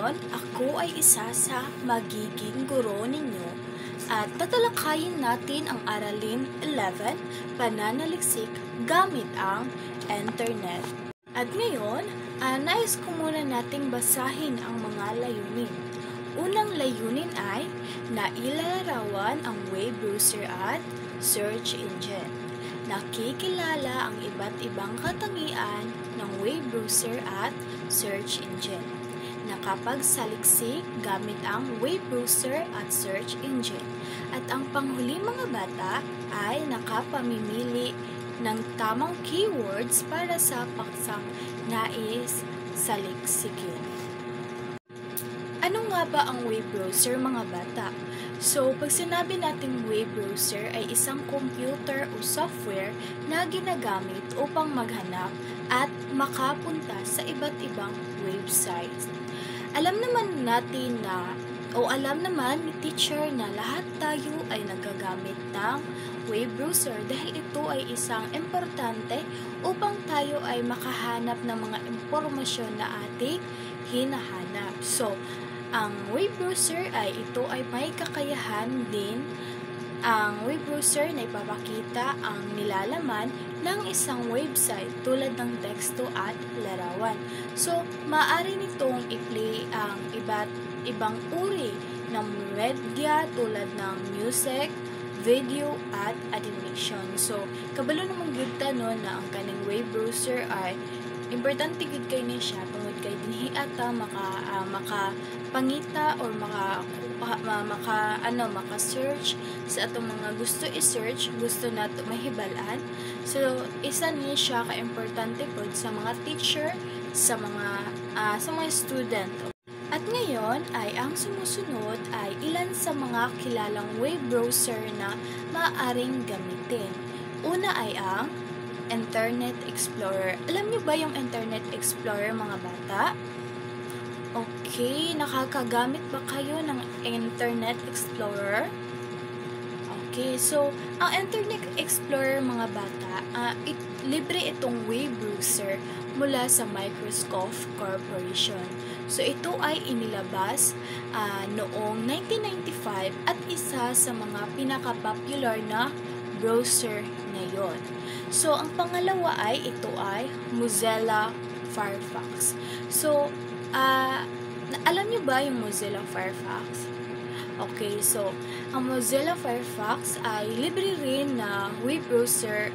ngayon, ako ay isa sa magiging guro ninyo at tatalakayin natin ang aralin 11, pananaliksik gamit ang internet. At ngayon, nais ko muna nating basahin ang mga layunin. Unang layunin ay nailalarawan ang web browser at search engine. Nakikilala ang iba't ibang katangian ng web browser at search engine. Nakapagsaliksik gamit ang web browser at search engine. At ang panghuli mga bata ay nakapamimili ng tamang keywords para sa paksang nais saliksikin. Ano nga ba ang web browser mga bata? So, pag sinabi nating web browser ay isang computer o software na ginagamit upang maghanap at makapunta sa iba't ibang websites. Alam naman natin alam naman ni teacher na lahat tayo ay nagagamit ng web browser dahil ito ay isang importante upang tayo ay makahanap ng mga impormasyon na ating hinahanap. So, ang web browser ito ay may kakayahan din. Ang web browser na ipapakita ang nilalaman ng isang website tulad ng teksto at larawan. So, maaari nitong i-play ang iba't ibang uri ng media tulad ng music, video, at animation. So, kabalo namang gyud ta no na ang kaning web browser ay importante gid kay ni siya tungod kay dinhi ata makapangita or maka-search sa atong mga gusto i-search, gusto nato mahibalan. So isa ni siya ka importante pod sa mga teacher, sa mga student. At ngayon ay ang sumusunod ay ilan sa mga kilalang web browser na maaaring gamitin. Una ay ang Internet Explorer. Alam niyo ba yung Internet Explorer mga bata? Okay, nakakagamit ba kayo ng Internet Explorer? Okay, so ang Internet Explorer mga bata, libre itong web browser mula sa Microsoft Corporation. So ito ay inilabas noong 1995 at isa sa mga pinaka-popular na browser ngayon. So ang pangalawa ay ito ay Mozilla Firefox. So alam niyo ba yung Mozilla Firefox? Okay, so ang Mozilla Firefox ay libre rin na web browser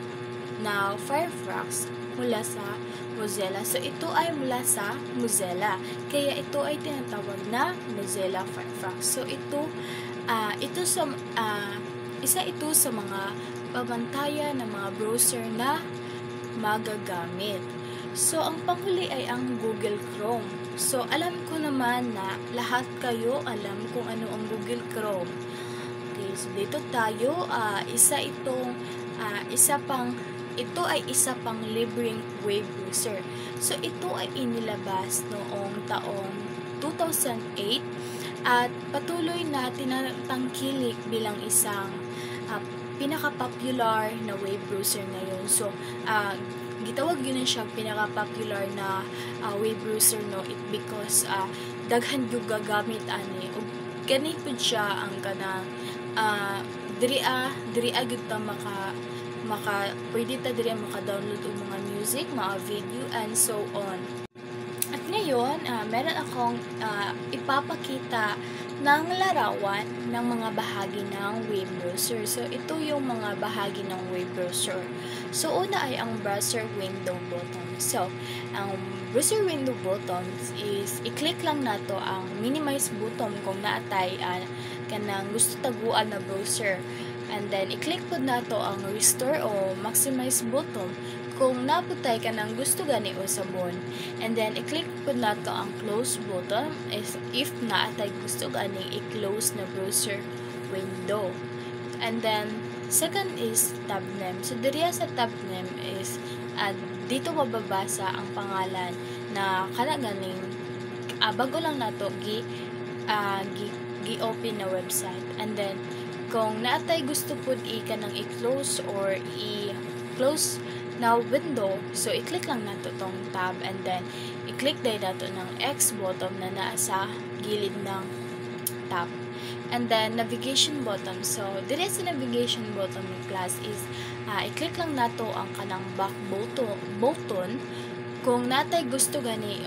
na Firefox mula sa Mozilla. So ito ay mula sa Mozilla. Kaya ito ay tinatawag na Mozilla Firefox. So isa ito sa mga pamantayan ng mga browser na magagamit. So ang panghuli ay ang Google Chrome. So alam ko naman na lahat kayo alam kung ano ang Google Chrome. Okay, so dito tayo ito ay isa pang libreng web browser. So ito ay inilabas noong taong 2008 at patuloy na tinatangkilik bilang isang pinaka-popular na web browser ngayon. So gitawag yun siya pinaka-popular na web browser because daghan yung gagamit ani ug ganito siya ang kanang diri gid ta pwede ta diri maka-download og mga music, mga video, and so on. At ngayon, meron akong ipapakita ng larawan ng mga bahagi ng web browser. So, ito yung mga bahagi ng web browser. So, una ay ang browser window button. So, ang browser window buttons is i-click lang nato ang minimize button kung naatay kanang gusto taguan na browser. And then, i-click po nato ang restore o maximize button kung naputay ka ng gusto gani o sabon. And then, i-click po nato ang close button if naatay gusto gani i-close na browser window. And then, second is tab name. So, diriya sa tab name is dito mababasa ang pangalan na kanaganing bago lang nato gi-open na website. And then, kung naatay gusto po nang i-close or i-close na window, so i-click lang nato tong tab and then i-click din nato ng X button na naa sa gilid ng tab. And then navigation button. So dire sa navigation button ng class is i-click lang nato ang kanang back button kung natay gusto gani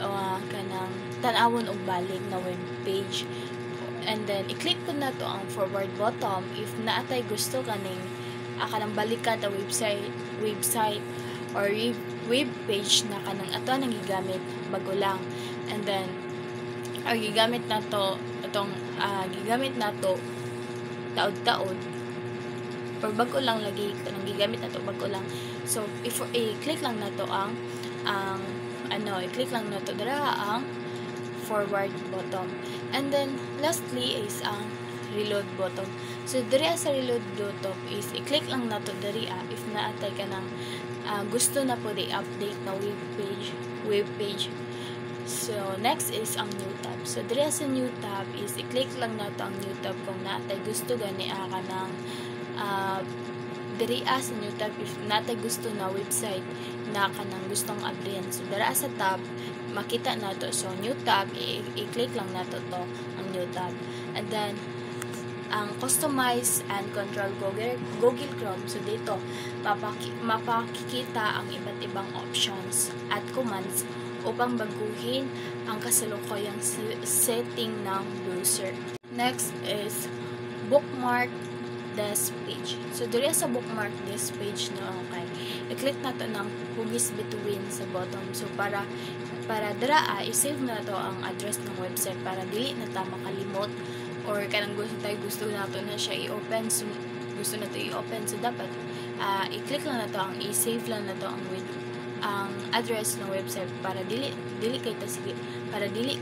kanang tan-awon og balik na web page. And then i-click po nato ang forward button if naatay gusto kaning kanang balikan ta website or web page na kanang ato nang gigamit bago lang. And then gigamit nato taod-taod or bago lang lagi kanang gigamit nato bago lang. So if i-click lang nato ang i-click lang nato dira ang forward button. And then lastly is ang reload button. So diri sa reload button is i-click lang nato diri if naatay ka ng gusto na po i-update na web page. So next is ang new tab. So diri sa new tab is i-click lang nato ang new tab kung naatay gusto gani ka ng diri sa new tab if naatay gusto na website na kanang gustong update. So diri sa tab makita nato. So new tab i-click lang nato to ang new tab. And then ang customize and control Google Chrome. So dito mapakikita ang iba't ibang options at commands upang baguhin ang kasalukuyang setting ng browser. Next is bookmark this page. So diri sa bookmark this page i-click nato ng hugis between sa bottom. So para dira i-save nato ang address ng website para dili na ta makalimot or kanang gusto nato na siya i-open. So gusto nato i-open, so dapat i-click lang nato ang i-save lang nato ang address ng website para dili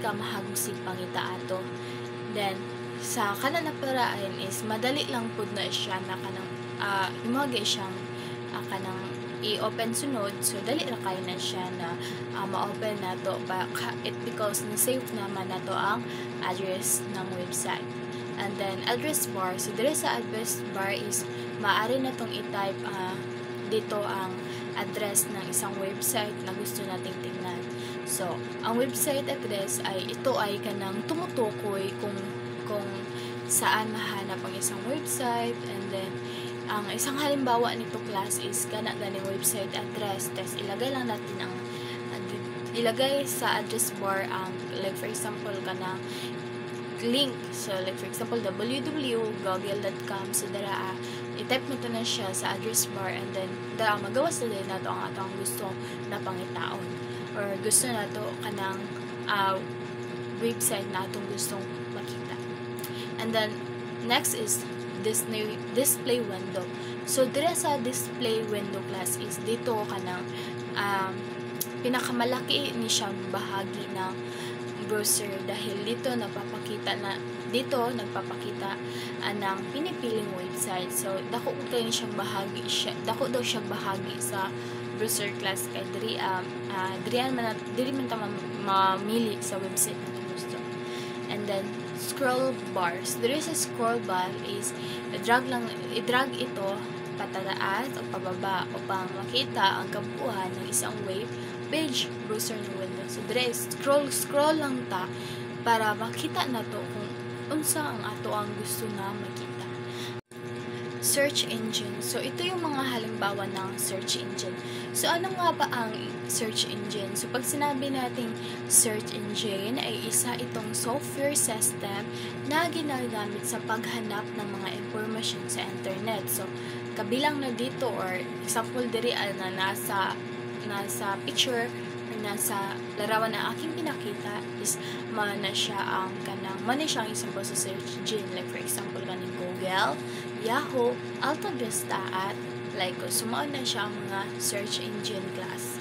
ka mahagusig pangita ato. Then sa kanan na paraan is madali lang pud na siya na kanang imagay siyang kanang i-open sunod. So dali ra kay na siya na ma-open nato because na-save naman nato ang address ng website. And then address bar. So dire sa address bar is maaari natong i-type dito ang address ng isang website na gusto nating tingnan. So ang website address ito ay kanang tumutukoy kung saan mahanap ang isang website. And then ang isang halimbawa nito class is gani website address. Tapos ilagay lang natin ang ilagay sa address bar ang like for example kanang link. So like for example www.google.com. So dara i-type mo na siya sa address bar, and then dara magawas na din nato ang atong gusto na pangitaon or gusto nato kanang website na atong gustong makita. And then next is display window. So dire sa display window class is dito kanang pinakamalaki ni siyang bahagi ng browser dahil dito nagpapakita ng pinipiling website. So dako daw siyang bahagi sa browser class kay diri man ta mamili sa website na gusto. And then scroll bars. There is a scroll bar is i-drag ito patataas o pababa upang makita ang kabuuan ng isang web page browser ng Windows. So dire scroll lang ta para makita nato kung unsa ang ato ang gusto na makita. Search engine. So ito yung mga halimbawa ng search engine. So ano nga ba ang search engine? So pag sinabi nating search engine ay isa itong software system na ginagamit sa paghanap ng mga information sa internet. So kabilang na dito or example diri na nasa picture or nasa larawan na aking pinakita is mana siya ang isang sa search engine. Like for example kaning Google, Yahoo, AltaVista at like sumaon na siya ang mga search engine class.